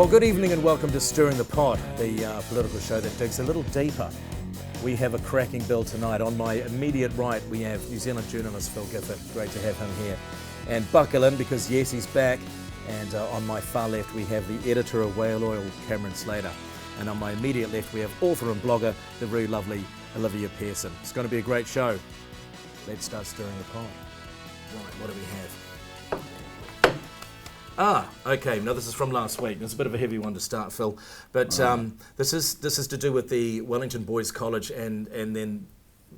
Well, good evening and welcome to Stirring the Pot, the political show that digs a little deeper. We have a cracking bill tonight. On my immediate right, we have New Zealand journalist Phil Gifford. Great to have him here. And buckle in because, yes, he's back. And on my far left, we have the editor of Whale Oil, Cameron Slater. And on my immediate left, we have author and blogger, the very lovely Olivia Pearson. It's going to be a great show. Let's start stirring the pot. Right, what do we have? Okay. Now this is from last week. It's a bit of a heavy one to start, Phil, but this is to do with the Wellington Boys College and then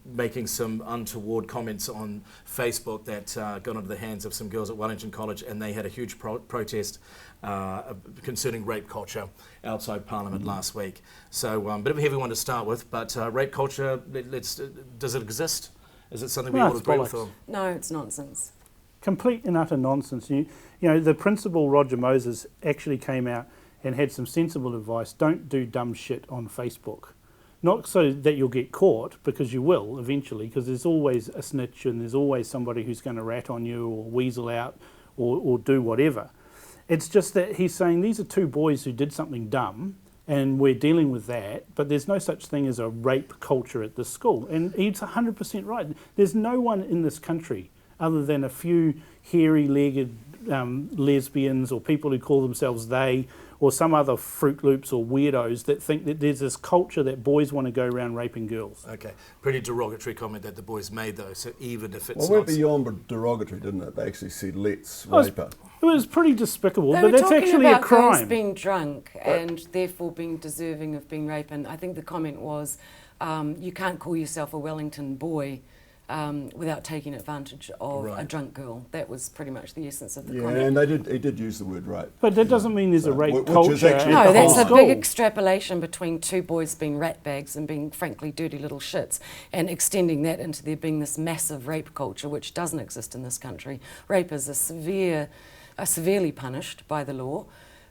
making some untoward comments on Facebook that got into the hands of some girls at Wellington College, and they had a huge protest concerning rape culture outside Parliament last week. So a bit of a heavy one to start with, but rape culture, does it exist? Is it something we all agree with? No, it's nonsense. Complete and utter nonsense. You know, the principal, Roger Moses, actually came out and had some sensible advice. Don't do dumb shit on Facebook. Not so that you'll get caught, because you will eventually, because there's always a snitch and there's always somebody who's going to rat on you or weasel out or do whatever. It's just that he's saying these are two boys who did something dumb and we're dealing with that, but there's no such thing as a rape culture at this school. And he's 100% right. There's no one in this country other than a few hairy-legged lesbians or people who call themselves they, or some other Fruit Loops or weirdos that think that there's this culture that boys want to go around raping girls. Okay, pretty derogatory comment that the boys made though, so even if it's well, it went beyond derogatory, didn't it? They actually said, let's rape her. It was pretty despicable, They but were that's talking actually about a crime. girls being drunk and therefore being deserving of being raped, and I think the comment was, you can't call yourself a Wellington boy without taking advantage of a drunk girl. That was pretty much the essence of the comment. And he did use the word rape. But that doesn't mean there's a rape which culture. is actually No, that's a school. big extrapolation between two boys being ratbags and being frankly dirty little shits, and extending that into there being this massive rape culture which doesn't exist in this country. Rape is severely punished by the law,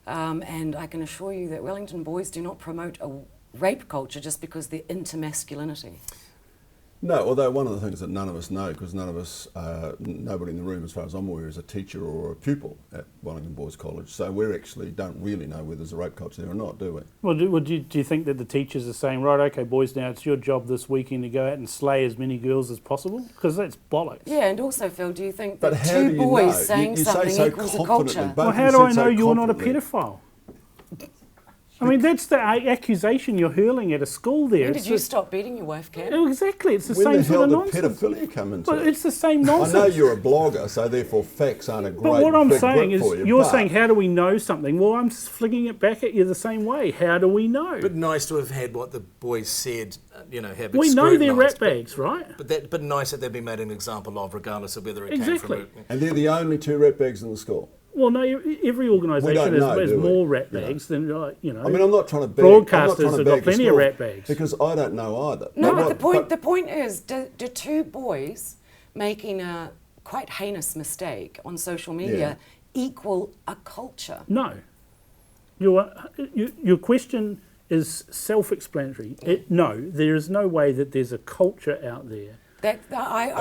and I can assure you that Wellington boys do not promote a rape culture just because they're into masculinity. No, although one of the things that none of us know, because none of us, nobody in the room as far as I'm aware is a teacher or a pupil at Wellington Boys College, so we actually don't really know whether there's a rape culture there or not, do we? Well, do you think that the teachers are saying, right, okay, boys, now it's your job this weekend to go out and slay as many girls as possible? Because that's bollocks. Yeah, and also, Phil, do you think But that how do two you boys know? saying You say something so equals a confidently, culture? both Well, of how you do said I know so you're not a confidently. paedophile? I mean, that's the accusation you're hurling at a school there. When did you stop beating your wife, Cam? Exactly, it's the When same the hell sort of did nonsense. pedophilia come into But it? it's the same I nonsense. know you're a blogger, so therefore facts aren't a great But what I'm big saying whip is, for you, you're but saying, how do we know something? Well, I'm flinging it back at you the same way. How do we know? But nice to have had what the boys said, have We know they're scrutinised, ratbags, right? but nice that they've been made an example of, regardless of whether it Exactly. came from And they're the only two ratbags in the school. Well, no, every organisation know, has do we? more ratbags than, I mean, I'm not trying to bag. Broadcasters have got plenty of ratbags. Because I don't know either. No, but the point is, do two boys making a quite heinous mistake on social media equal a culture? No. Your question is self-explanatory. No, there is no way that there's a culture out there. And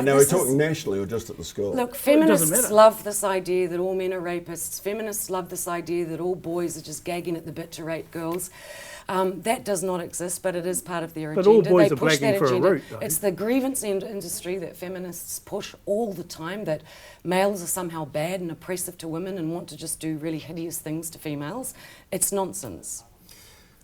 now we're talking nationally or just at the school? Look, doesn't feminists matter. love this idea that all men are rapists. Feminists love this idea that all boys are just gagging at the bit to rape girls. That does not exist, but it is part of their But agenda. all boys They are push blagging that for a agenda. root, though. It's the grievance industry that feminists push all the time, that males are somehow bad and oppressive to women and want to just do really hideous things to females. It's nonsense.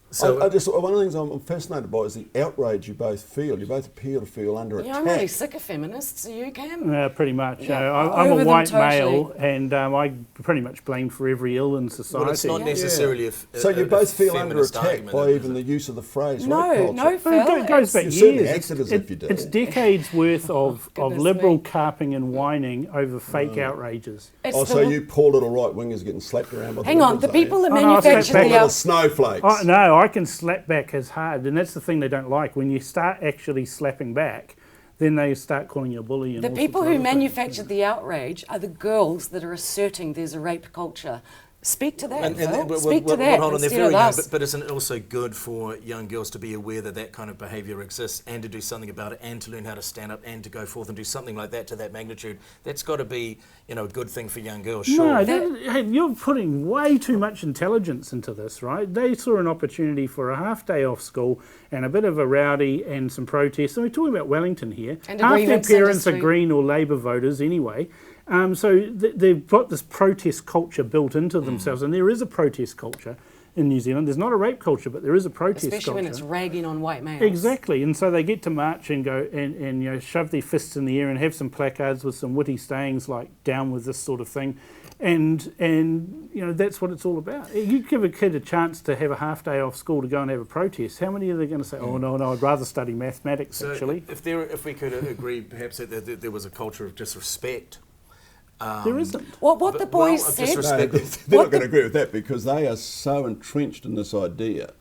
So one of the things I'm fascinated by is the outrage you both feel. You both appear to feel under attack. I'm really sick of feminists. So you can. Pretty much. Yeah, I'm over a them white totally. male, and I pretty much blamed for every ill in society. well, it's not necessarily So you both feel under feminist attack argument, by is even it? the use of the phrase rape No, culture. no, Well, Phil. it goes back You certainly years. acted as if you did. It's decades worth of Goodness liberal me. carping and whining over fake outrages. It's Oh, the- so you poor little right wingers getting slapped around by Hang on, the people that Oh, no, I manufacture said the little snowflakes. No, I can slap back as hard, and that's the thing they don't like. When you start actually slapping back, then they start calling you a bully. And The all people sorts who of other things. manufactured the outrage are the girls that are asserting there's a rape culture. Speak to that, And Phil. well, Speak well, to that hold on, they're instead very of young, us. but isn't it also good for young girls to be aware that that kind of behaviour exists and to do something about it and to learn how to stand up and to go forth and do something like that to that magnitude? That's got to be, you know, a good thing for young girls, No, sure. hey, you're putting way too much intelligence into this, right? They saw an opportunity for a half day off school and a bit of a rowdy and some protests. And we're talking about Wellington here. And a Half their grievance parents are industry. Green or Labour voters anyway. So they've got this protest culture built into themselves, and there is a protest culture in New Zealand. There's not a rape culture, but there is a protest Especially culture. when it's ragging on white males. Exactly, and so they get to march and go and you know, shove their fists in the air and have some placards with some witty sayings like "down with this" sort of thing, and you know, that's what it's all about. You give a kid a chance to have a half day off school to go and have a protest. How many are they going to say, "Oh no, I'd rather study mathematics"? So Actually, if we could agree perhaps that there was a culture of disrespect. there isn't. What the But- boys well, said. disrespect- No, they're What not going to agree with that because they are so entrenched in this idea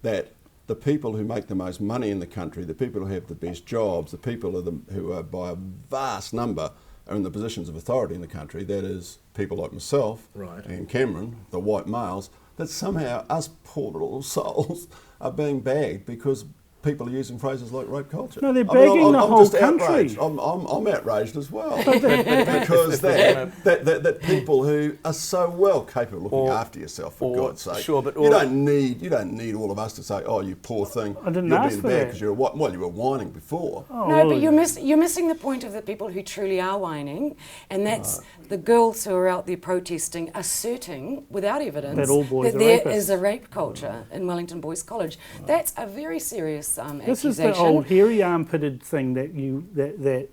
that the people who make the most money in the country, the people who have the best jobs, the people who are by a vast number are in the positions of authority in the country, that is people like myself Right. and Cameron, the white males, that somehow us poor little souls are being bagged because people are using phrases like rape culture. No, they're bagging the whole just country. outraged. I'm outraged as well because that people who are so well capable of looking after yourself, for God's sake. Sure, but you don't need all of us to say, "Oh, you poor thing, I didn't you're ask being for bad that. because you're a white." Well, you were whining before. Oh, No, well, but you're missing the point of the people who truly are whining, and that's the girls who are out there protesting, asserting without evidence That all boys are there rapists. is a rape culture in Wellington Boys College. That's a very serious This is accusation. the old hairy armpitted thing that you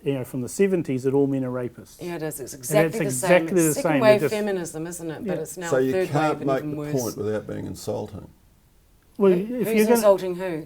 know from the 70s that all men are rapists. Yeah, it is. It's exactly the same. exactly It's the second same. wave They're just- feminism, isn't it? But Yeah. it's now So you third can't wave make and the even worse. point without being insulting. Well, Who's if you're going, insulting who?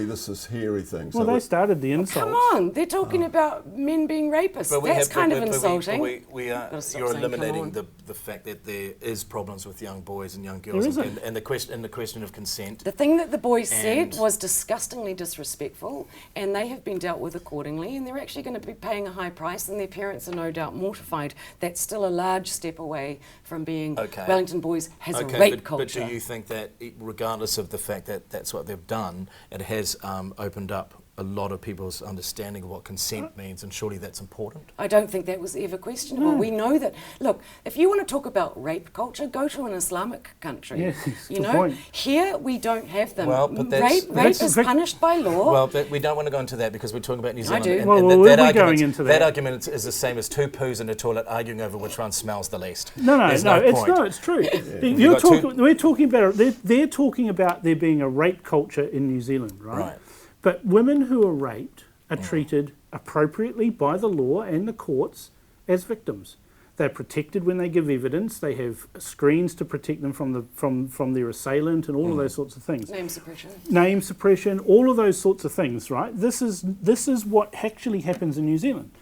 This is hairy thing. well, So they started the insults. Come on, they're talking about men being rapists. That's kind of insulting. We are, Gotta stop you're saying, "Come eliminating on." the fact that there is problems with young boys and young There girls, isn't. and the question of consent. The thing that the boys And- said was disgustingly disrespectful, and they have been dealt with accordingly, and they're actually going to be paying a high price, and their parents are no doubt mortified. That's still a large step away from being Okay. Wellington Boys has a Okay, rape but culture. do you think that, regardless of the fact that that's what they've done, it has opened up a lot of people's understanding of what consent means, and surely that's important? I don't think that was ever questionable. We know that. Look, if you want to talk about rape culture, go to an Islamic country. Yes, you good know, point. here we don't have them. Well, but that's- rape that's is Vic- punished by law. Well, we don't want to go into that because we're talking about New Zealand. do. And, Well, and well, that we're going argument, into that. argument is the same as two poos in a toilet arguing over which one smells the least. No, There's it's point. not. It's true. You've got two- We're talking about. They're talking about there being a rape culture in New Zealand, right? Right. But women who are raped are treated appropriately by the law and the courts as victims. They're protected when they give evidence. They have screens to protect them from their assailant and all of those sorts of things. Name suppression. Name suppression, all of those sorts of things, right? This is what actually happens in New Zealand.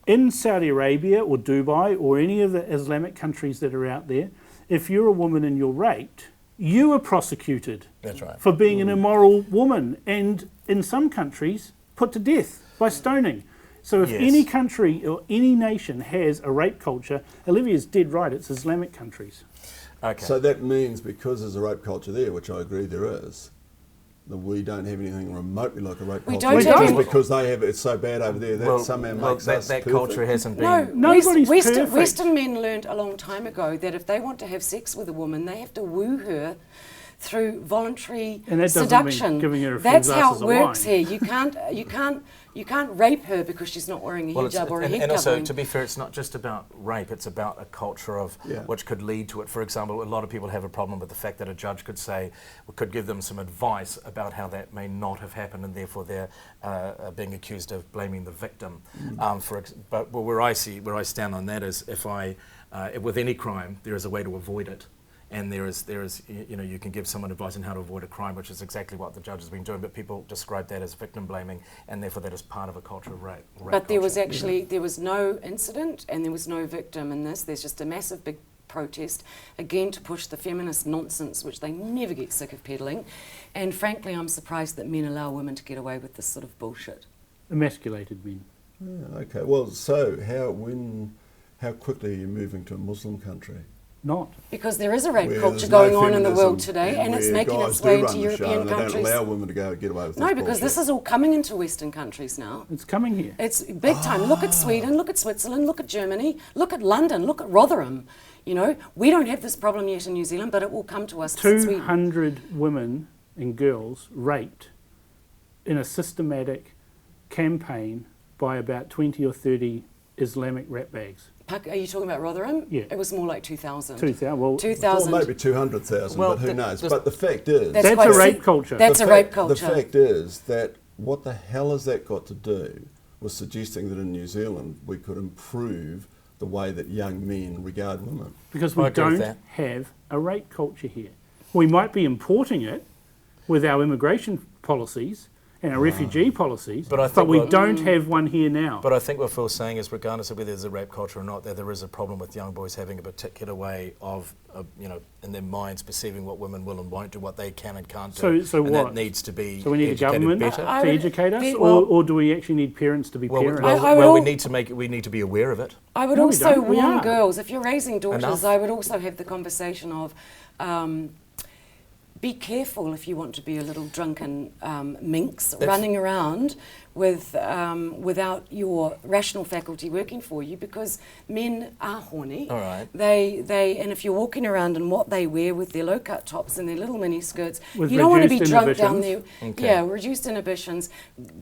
In Saudi Arabia or Dubai or any of the Islamic countries that are out there, if you're a woman and you're raped, you are prosecuted That's right. for being an immoral woman, and in some countries, put to death by stoning. So if Yes. any country or any nation has a rape culture, Olivia's dead right, it's Islamic countries. Okay. So that means because there's a rape culture there, which I agree there is, that we don't have anything remotely like a rape We culture. don't have just any- because they have it's so bad over there that somehow makes us that perfect. culture hasn't been. No, Nobody's perfect. Western men learned a long time ago that if they want to have sex with a woman, they have to woo her through voluntary And that doesn't mean seduction. giving her a few That's how glasses it of works wine. here. You can't rape her because she's not wearing a hijab or a head and also, covering. to be fair, it's not just about rape, it's about a culture of Yeah. which could lead to it. For example, a lot of people have a problem with the fact that a judge could say, could give them some advice about how that may not have happened, and therefore they're being accused of blaming the victim. But where I stand on that is with any crime, there is a way to avoid it. And there is, you can give someone advice on how to avoid a crime, which is exactly what the judge has been doing. But people describe that as victim blaming, and therefore that is part of a culture of rape. But there was culture. there was no incident and there was no victim in this. There's just a massive big protest, again to push the feminist nonsense, which they never get sick of peddling. And frankly, I'm surprised that men allow women to get away with this sort of bullshit. Emasculated men. Yeah, okay. Well, so how quickly are you moving to a Muslim country? not. Because there is a rape Where culture there's no going on in the world feminism today, and it's where making guys its do way run into the European show and countries. They don't allow women to go get away with No, this because bullshit. this is all coming into Western countries now. It's coming here. It's big time. Look at Sweden, look at Switzerland, look at Germany, look at London, look at Rotherham. You know, we don't have this problem yet in New Zealand, but it will come to us. 200 women and girls raped in a systematic campaign by about 20 or 30 Islamic ratbags. Are you talking about Rotherham? Yeah. It was more like 2,000. 2,000. Well, 2,000. Or maybe 200,000, Well, but who the- knows? the- But the fact is... That's that's quite a rape culture. That's a rape culture. The fact is that what the hell has that got to do with suggesting that in New Zealand we could improve the way that young men regard women? Because I we agree with don't that. have a rape culture here. We might be importing it with our immigration policies and our refugee policies, But I think we what- don't have one here now. But I think what Phil's saying is, regardless of whether there's a rape culture or not, that there is a problem with young boys having a particular way of, you know, in their minds perceiving what women will and won't do, what they can and can't do. So and what? that needs to be So we need a educated government better. I to would- educate us, well- or do we actually need parents to be Well, parents? I would we al- need to make it, we need to be aware of it. I would No, we also don't. We warn are. girls, if you're raising daughters, Enough. I would also have the conversation of be careful if you want to be a little drunken minx running around with without your rational faculty working for you, because men are horny. All right. They and if you're walking around in what they wear with their low-cut tops and their little mini skirts, With you don't want to be reduced drunk down there. inhibitions. Okay. Yeah, reduced inhibitions.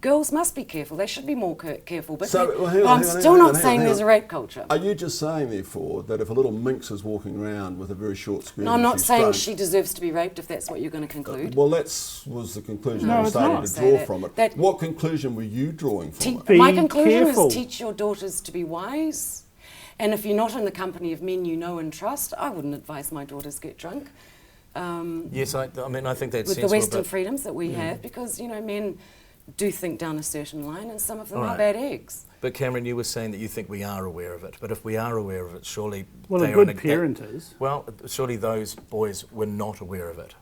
Girls must be careful. They should be more careful. But So, they- well, hang on, I'm hang on, still hang not on, hang saying on, there's hang a on. rape culture. Are you just saying, therefore, that if a little minx is walking around with a very short skirt... No, I'm and not she's saying drunk- she deserves to be raped, if that's what you're going to conclude. Well, that was the conclusion No, I was it's starting not. to Say draw that- from it. that- What conclusion were you drawing from it? Be My conclusion careful. is teach your daughters to be wise. And if you're not in the company of men you know and trust, I wouldn't advise my daughters get drunk. Yes, I mean, I think that's With the sensible, Western but- freedoms that we have, because, you know, men do think down a certain line and some of them All are right. bad eggs. But Cameron, you were saying that you think we are aware of it. But if we are aware of it, surely Well, they a are in good parent is. Well, surely those boys were not aware of it.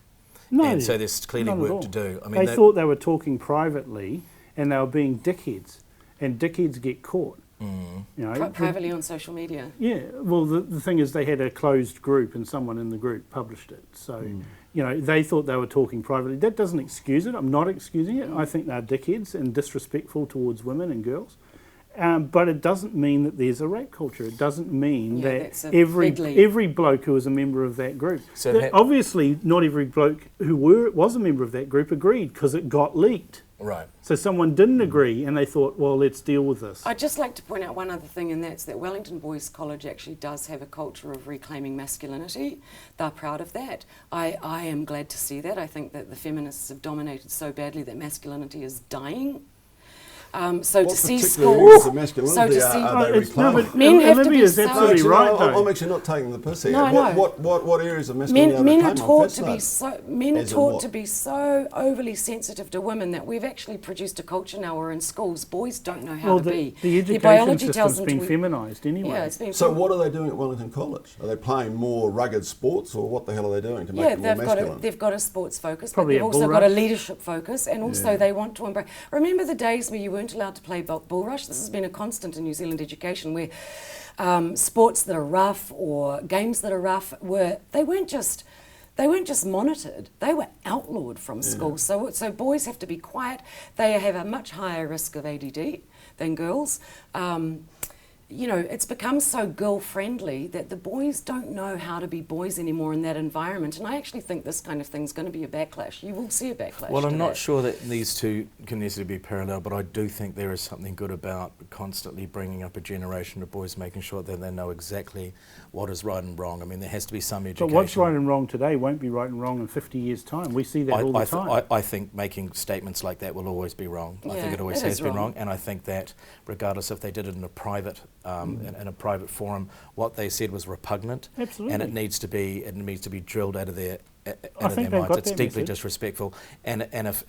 No, And so there's clearly not at work all. to do. I mean, they thought they were talking privately, and they were being dickheads, and dickheads get caught. You know, Privately on social media. Yeah, well, the thing is, they had a closed group, and someone in the group published it. So, you know, they thought they were talking privately. That doesn't excuse it. I'm not excusing it. I think they're dickheads and disrespectful towards women and girls. But it doesn't mean that there's a rape culture. It doesn't mean Yeah, that that's a big leap. every bloke who was a member of that group. So That obviously, not every bloke who was a member of that group agreed, because it got leaked. right. So someone didn't agree, and they thought, well, let's deal with this. I'd just like to point out one other thing, and that's that Wellington Boys College actually does have a culture of reclaiming masculinity. They're proud of that. I am glad to see that. I think that the feminists have dominated so badly that masculinity is dying. So What to see particular schools, areas of so masculinity to see, are they It's- no, reclaiming? but Men have to Olivia be is so- absolutely Actually, right, I'm though. actually not taking the piss here. No, I know. What areas of masculinity are they men are reclaiming? I'm taught to be fascinated. so men are As in taught what? to be so overly sensitive to women that we've actually produced a culture now where in schools boys don't know how Well, to be. the Their education biology tells system's them been to feminised anyway. Yeah, it's been. So what are they doing at Wellington College? Are they playing more rugged sports, or what the hell are they doing to make Yeah, it more masculine? they've got a sports focus, Probably but they've a also bull got a rush. leadership focus, and also Yeah. they want to embrace. Remember the days where you weren't allowed to play bull rush? This has been a constant in New Zealand education, where sports that are rough or games that are rough they weren't just monitored; they were outlawed from schools. So boys have to be quiet. They have a much higher risk of ADD than girls. You know, it's become so girl-friendly that the boys don't know how to be boys anymore in that environment. And I actually think this kind of thing's going to be a backlash. You will see a backlash. Well, to I'm not that. sure that these two can necessarily be parallel, but I do think there is something good about constantly bringing up a generation of boys, making sure that they know exactly what is right and wrong. I mean, there has to be some education. But what's right and wrong today won't be right and wrong in 50 years' time. We see that all the time. I think making statements like that will always be wrong. I think Yeah, it always it has is been wrong. wrong, and I think that regardless if they did it in a private in a private forum, what they said was repugnant, Absolutely. and it needs to be drilled out of their I out of think their they've minds. got It's that deeply message. disrespectful, and if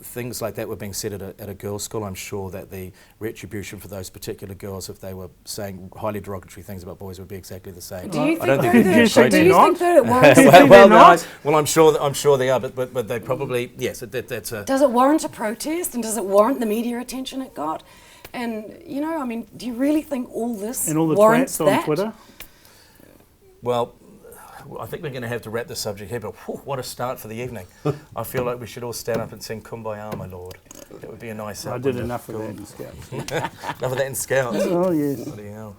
things like that were being said at a girls' school, I'm sure that the retribution for those particular girls, if they were saying highly derogatory things about boys, would be exactly the same. Do you I don't think think though they'd be You think afraid do they're you not? think that it warrants, Do you think well, they're not? well, I'm sure they are, but they probably yes. That's a does it warrant a protest, and does it warrant the media attention it got? And you know, I mean, do you really think all this And all the warrants twats on that? Twitter. well. I think we're going to have to wrap the subject here, but whew, what a start for the evening. I feel like we should all stand up and sing Kumbaya, my lord. That would be a nice I did enough of that in Scouts. Enough of that in Scouts. Oh, yes. Bloody hell.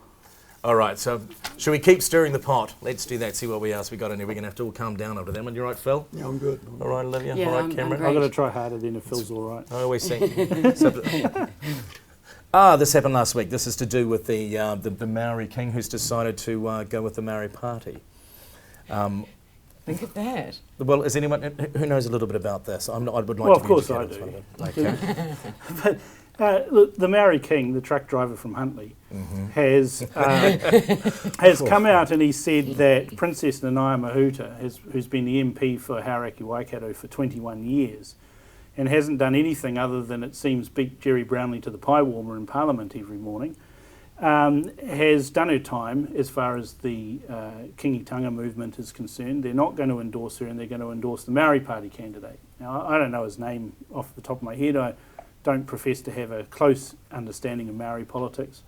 All right, so should we keep stirring the pot? Let's do that, see what else we got in here. We're going to have to all calm down after that one. You right, Phil? Yeah, I'm good. All right, Olivia? Yeah, all right, I'm Cameron? great. I've got to try harder then if Phil's all right. I always think. This happened last week. This is to do with the Maori king who's decided to go with the Maori party. Think of that. Well, is anyone who knows a little bit about this? I would like Well, to of be course I educated do. on it. Okay. Look, the Maori King, the truck driver from Huntly, has come out and he said that Princess Nanaia Mahuta, who's been the MP for Hauraki Waikato for 21 years, and hasn't done anything other than, it seems, beat Jerry Brownlee to the pie warmer in Parliament every morning, has done her time as far as the Kingitanga movement is concerned. They're not going to endorse her, and they're going to endorse the Maori Party candidate. Now, I don't know his name off the top of my head. I don't profess to have a close understanding of Maori politics,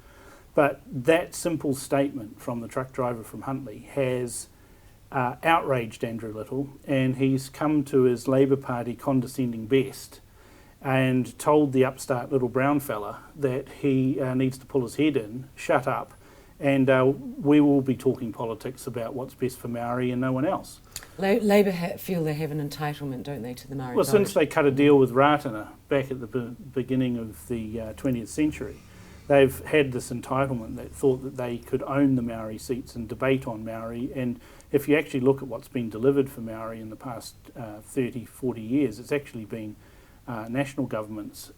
but that simple statement from the truck driver from Huntly has outraged Andrew Little, and he's come to his Labour Party condescending best and told the upstart little brown fella that he needs to pull his head in, shut up, and we will be talking politics about what's best for Maori and no one else. Labour feel they have an entitlement, don't they, to the Maori Well, vote? since they cut a deal with Ratana back at the beginning of the 20th century, they've had this entitlement that thought that they could own the Maori seats and debate on Maori. And if you actually look at what's been delivered for Maori in the past 30, 40 years, it's actually been national governments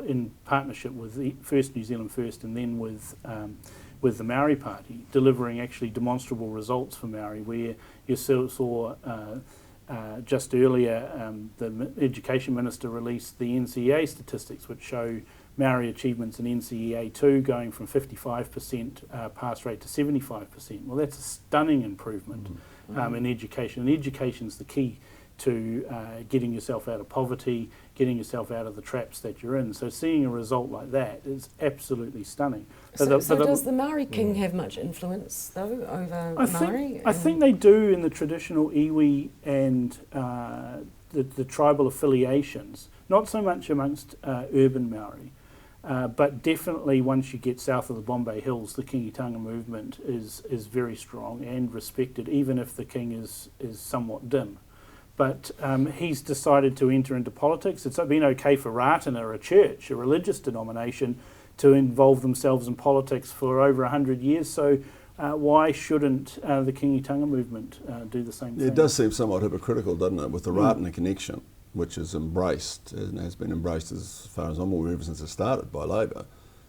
in partnership with first New Zealand First and then with the Maori Party, delivering actually demonstrable results for Maori, where you saw just earlier the Education Minister released the NCEA statistics, which show Maori achievements in NCEA 2 going from 55% pass rate to 75%. Well, that's a stunning improvement in education, and education's the key to getting yourself out of poverty, getting yourself out of the traps that you're in. So seeing a result like that is absolutely stunning. So does the Maori King have much influence, though, over Maori? I think they do in the traditional iwi and the tribal affiliations, not so much amongst urban Maori, but definitely once you get south of the Bombay Hills, the Kingitanga movement is very strong and respected, even if the king is somewhat dim. But he's decided to enter into politics. It's been okay for Ratana, a church, a religious denomination, to involve themselves in politics for over 100 years. So why shouldn't the Kingitanga movement do the same thing? It does seem somewhat hypocritical, doesn't it, with the Ratana connection, which is embraced and has been embraced, as far as I'm aware, ever since it started by Labour.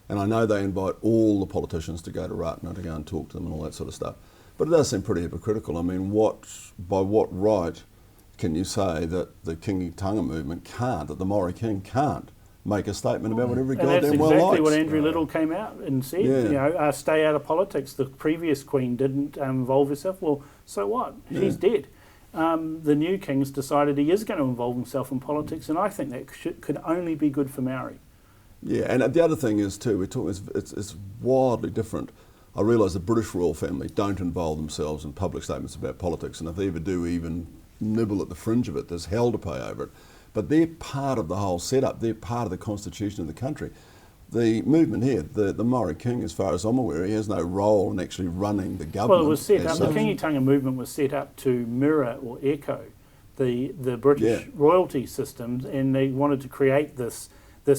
And I know they invite all the politicians to go to Ratana to go and talk to them and all that sort of stuff. But it does seem pretty hypocritical. I mean, by what right can you say that the Kingitanga movement can't, that the Maori King can't make a statement about what every And that's goddamn well exactly likes? what Andrew Little came out and said. Yeah. You know, stay out of politics. The previous queen didn't involve herself. Well, so what? Yeah. She's dead. The new king's decided he is going to involve himself in politics, and I think that could only be good for Maori. Yeah, and the other thing is too, we're talking, it's wildly different. I realise the British royal family don't involve themselves in public statements about politics, and if they ever do even nibble at the fringe of it, there's hell to pay over it. But they're part of the whole setup. They're part of the constitution of the country. The movement here, the Maori King, as far as I'm aware, he has no role in actually running the government. Well, it was set as up, the such. Kingitanga movement was set up to mirror or echo the British royalty systems, and they wanted to create this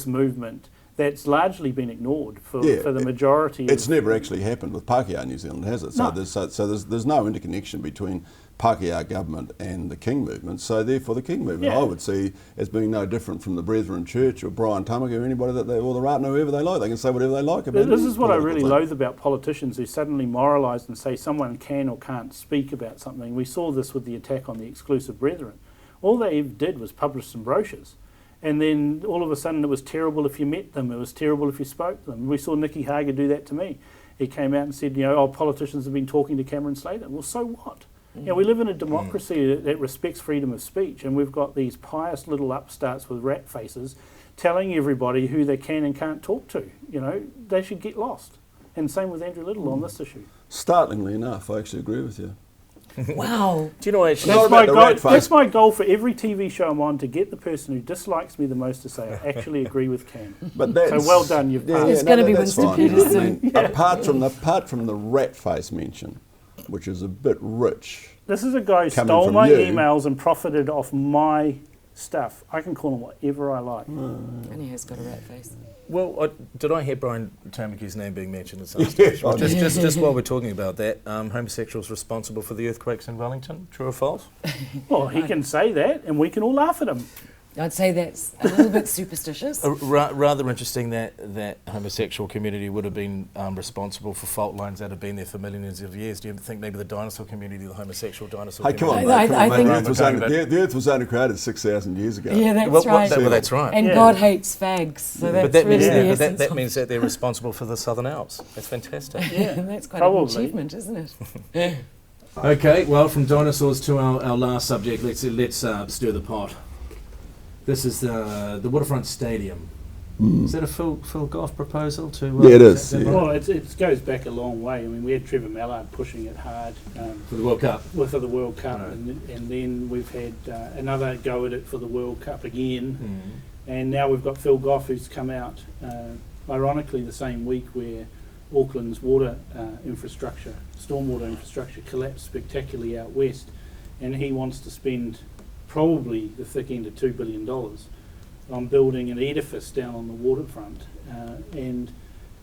movement that's largely been ignored for the majority. It's never actually happened with Pākehā New Zealand, has it? So, No. there's no interconnection between Pākehā government and the King movement. So therefore, the King movement I would see as being no different from the Brethren Church or Brian Tamaki or anybody or the Ratana, whoever they like. They can say whatever they like about it. This is what I really loathe about politicians who suddenly moralise and say someone can or can't speak about something. We saw this with the attack on the exclusive Brethren. All they did was publish some brochures. And then all of a sudden it was terrible if you met them, it was terrible if you spoke to them. We saw Nicky Hager do that to me. He came out and said, politicians have been talking to Cameron Slater. Well, so what? You know, we live in a democracy that respects freedom of speech, and we've got these pious little upstarts with rat faces telling everybody who they can and can't talk to. You know, they should get lost. And same with Andrew Little on this issue. Startlingly enough, I actually agree with you. Wow. Do you know actually? Not That's about my, the goal, rat face. that's my goal for every TV show I'm on, to get the person who dislikes me the most to say, I actually agree with Cam. But that's, So well done, you've passed. It's gonna be that's Winston fine. Peterson. I mean, apart from the rat face mention, which is a bit rich. This is a guy who Coming stole from my you. emails and profited off my stuff. I can call him whatever I like. And he has got a rat face. Well, did I hear Brian Tamaki's name being mentioned at some stage? I did. just while we're talking about that, homosexuals responsible for the earthquakes in Wellington. True or false? Well, he can say that, and we can all laugh at him. I'd say that's a little bit superstitious. Rather interesting that homosexual community would have been responsible for fault lines that have been there for millions of years. Do you think maybe the dinosaur community, the homosexual dinosaur Hey, come on, community? mate. Come I on, mate. think- The Earth was only created 6,000 years ago. Yeah, that's Well, right. that's right. And Yeah. God hates fags, so that's But that means, really the that, but essence that of- means that they're responsible for the Southern Alps. That's fantastic. Yeah, that's quite probably. an achievement, isn't it? Okay, well, from dinosaurs to our last subject, let's stir the pot. This is the Waterfront Stadium. Is that a Phil Goff proposal to? Yeah, it is, that yeah. Well, it goes back a long way. I mean, we had Trevor Mallard pushing it hard for the World Cup. for the World Cup, Right. and then we've had another go at it for the World Cup again. Mm. And now we've got Phil Goff, who's come out, ironically, the same week where Auckland's water infrastructure, stormwater infrastructure, collapsed spectacularly out west, and he wants to spend probably the thick end of $2 billion on building an edifice down on the waterfront. And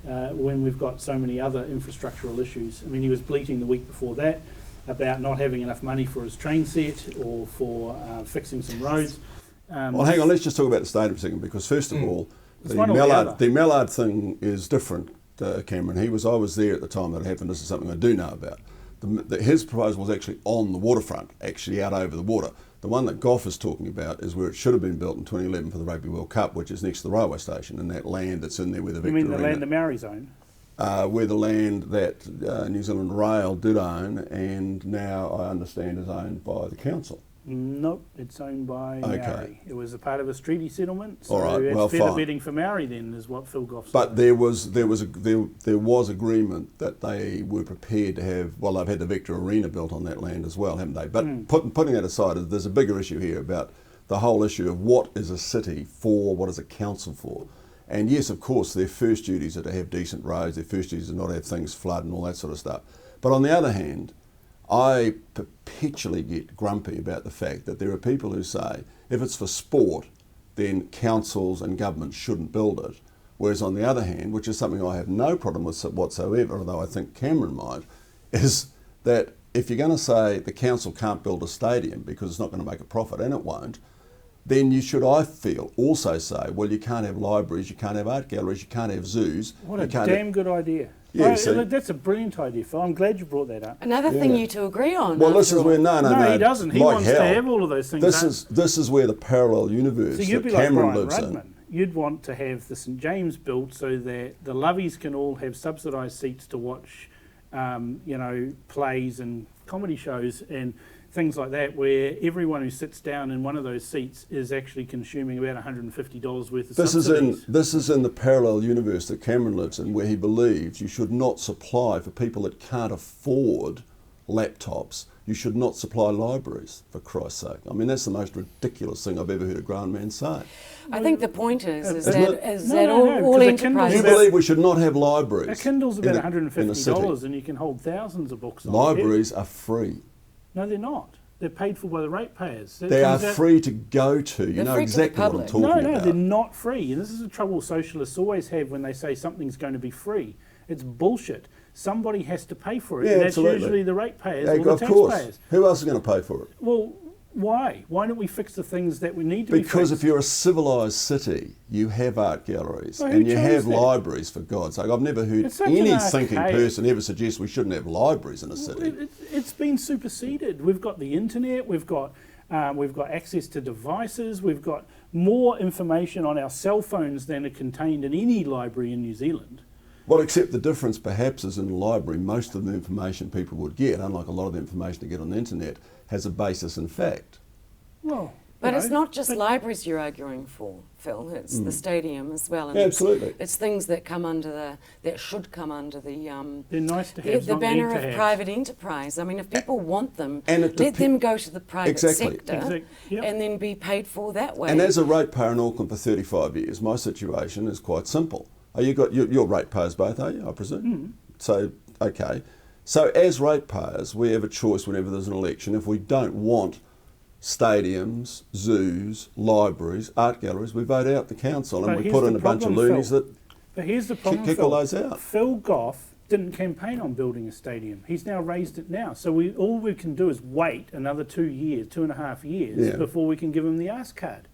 when we've got so many other infrastructural issues, I mean, he was bleating the week before that about not having enough money for his train set or for fixing some roads. Well, hang on, let's just talk about the stadium a second, because first of all, It's one or the other. the Mallard thing is different, Cameron. I was there at the time that it happened. This is something I do know about. His proposal was actually on the waterfront, actually out over the water. The one that Goff is talking about is where it should have been built in 2011 for the Rugby World Cup, which is next to the railway station, and that land that's in there where the You Victor mean the Arena, land the Maoris own? where the land that New Zealand Rail did own, and now I understand is owned by the council. Nope, it's owned by Okay. Maori. It was a part of a treaty settlement, so All right, it's well, feather fine. bedding for Maori then, is what Phil Goff said. But there was agreement that they were prepared to have. Well, they've had the Victor Arena built on that land as well, haven't they? But putting that aside, there's a bigger issue here about the whole issue of what is a city for, what is a council for. And yes, of course, their first duties are to have decent roads. Their first duties are not have things flood and all that sort of stuff. But on the other hand, I perpetually get grumpy about the fact that there are people who say if it's for sport, then councils and governments shouldn't build it. Whereas on the other hand, which is something I have no problem with whatsoever, although I think Cameron might, is that if you're going to say the council can't build a stadium because it's not going to make a profit, and it won't, then you should, I feel, also say, well, you can't have libraries, you can't have art galleries, you can't have zoos. What you a can't damn good idea. Yeah, Oh, see. look, that's a brilliant idea, Phil. I'm glad you brought that up. Another thing Yeah. you two agree on. Well, this after is where all. no, he doesn't. He like wants hell. to have all of those things. This is where the parallel universe So you'd that be like Cameron Brian lives in. Rudman. You'd want to have the St James built so that the lovies can all have subsidised seats to watch, plays and comedy shows and things like that, where everyone who sits down in one of those seats is actually consuming about $150 worth of subsidies. This is in the parallel universe that Cameron lives in, where he believes you should not supply for people that can't afford laptops. You should not supply libraries, for Christ's sake. I mean, that's the most ridiculous thing I've ever heard a grown man say. I think the point is Isn't that, it? is No, that no, no, all 'cause a Kindle's enterprises. You about- believe we should not have libraries? A Kindle's about in a $150 city. and you can hold thousands of books on it. Libraries are free. No, they're not. They're paid for by the ratepayers. That They are comes out- free to go to. You They're know free to the exactly what I'm public. talking No, about. they're not free. And this is the trouble socialists always have when they say something's going to be free. It's bullshit. Somebody has to pay for it. Yeah, and that's absolutely. usually the ratepayers Yeah, or the of course. taxpayers. Who else is going to pay for it? Well, why? Why don't we fix the things that we need to be Because fixed? if you're a civilised city, you have art galleries Well, who and you chose have that? libraries, for God's sake. I've never heard It's such any an thinking archaic- person ever suggest we shouldn't have libraries in a city. It's been superseded. We've got the internet. We've got access to devices. We've got more information on our cell phones than are contained in any library in New Zealand. Well, except the difference perhaps is in the library, most of the information people would get, unlike a lot of the information they get on the internet, has a basis in fact. Well, But You it's know, not just libraries you're arguing for, Phil. It's the stadium as well. And Yeah, absolutely. It's things that come under that should come under the they're nice to have, the not banner need to of have. private enterprise. I mean, if people want them, And it let depe- them go to the private Exactly. sector Yep. and then be paid for that way. And as a ratepayer in Auckland for 35 years, my situation is quite simple. You're ratepayers both, are you, I presume? So, okay. So as ratepayers, we have a choice whenever there's an election. If we don't want stadiums, zoos, libraries, art galleries, we vote out the council and But we here's put the in a bunch of problem, loonies Phil. that But here's the problem, kick Phil. all those out. Phil Goff didn't campaign on building a stadium. He's now raised it now. So all we can do is wait another 2 years, 2.5 years, Yeah. before we can give him the arse card.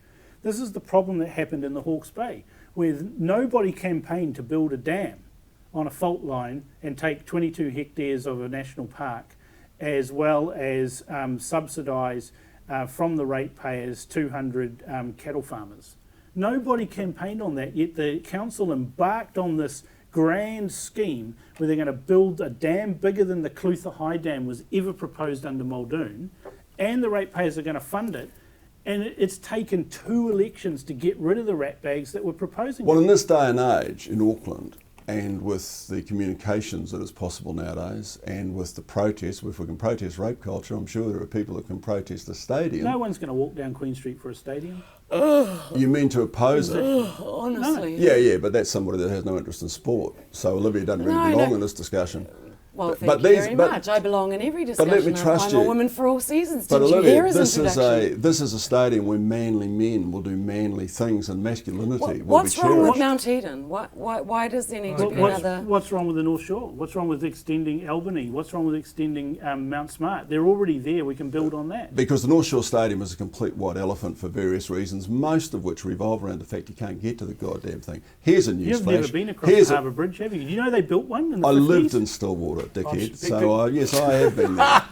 This is the problem that happened in the Hawke's Bay, where nobody campaigned to build a dam on a fault line and take 22 hectares of a national park, as well as subsidise from the ratepayers 200 cattle farmers. Nobody campaigned on that, yet the council embarked on this grand scheme where they're going to build a dam bigger than the Clutha High Dam was ever proposed under Muldoon, and the ratepayers are going to fund it. And it's taken 2 elections to get rid of the rat bags that were proposing Well, it. in this day and age in Auckland, and with the communications that is possible nowadays, and with the protests, if we can protest rape culture, I'm sure there are people that can protest the stadium. No one's going to walk down Queen Street for a stadium. You mean to oppose it? Honestly. Yeah, but that's somebody that has no interest in sport. So Olivia doesn't really No, belong no. in this discussion. Well, But thank you these- very but- much. I belong in every but discussion. let me trust I'm a you. woman for all seasons. But Did you Olivia, hear his this introduction? is a stadium where manly men will do manly things, and masculinity will What's be wrong with cherished. Mount Eden? Why does there need to be What's, another? what's wrong with the North Shore? What's wrong with extending Albany? What's wrong with extending Mount Smart? They're already there. We can build on that. Because the North Shore Stadium is a complete white elephant for various reasons, most of which revolve around the fact you can't get to the goddamn thing. Here's a news You've flash. never been across Here's the a- Harbour Bridge, have you? Do you know they built one in the I 50s? lived in Stillwater, dickhead. sh- So yes, I have been there.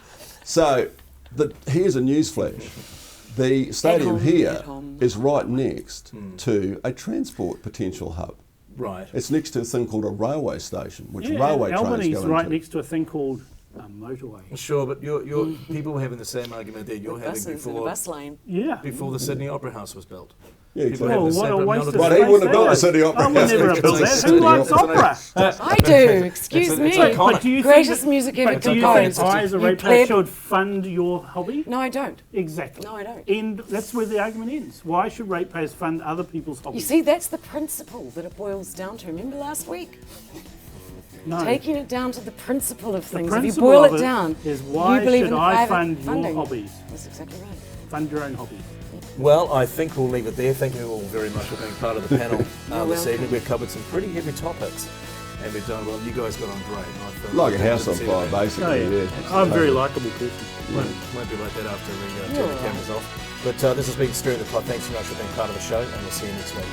So here's a news flash. The stadium home, here at home. is right next to a transport potential hub. Right. It's next to a thing called a railway station, which Yeah, railway trains Albany's go right into. next to a thing called a motorway. Sure, but you're people were having the same argument that you're With having buses in a before bus lane. Yeah. before the Sydney Opera House was built. Yeah, People exactly. have Oh, the same what a problem. waste None of of Well, the- he space wouldn't have that built the is. City Opera I would House never have because built it's that. Sydney Who likes Opera. opera? I do. Excuse It's me. iconic. But do you Greatest think that, music ever but do you composed. think I, as a You ratepayer, pleb. should fund your hobby? No, I don't. Exactly. No, I don't. And that's where the argument ends. Why should ratepayers fund other people's You hobbies? see, that's the principle that it boils down to. Remember last week? No. Taking it down to the principle of The things. If you principle boil of it down, is why you believe should in I private fund funding. your hobbies? That's exactly right. Fund your own hobbies. Well, I think we'll leave it there. Thank you all very much for being part of the panel this welcome. evening. We've covered some pretty heavy topics, and we've done well. You guys got on great. I feel Like a house on didn't see fire, that. basically. Oh, yeah. yeah. I'm a very likeable person. Won't be like that after we turn the You're all cameras off. But this has been Stirring the Pot. Thanks so much for being part of the show, and we'll see you next week.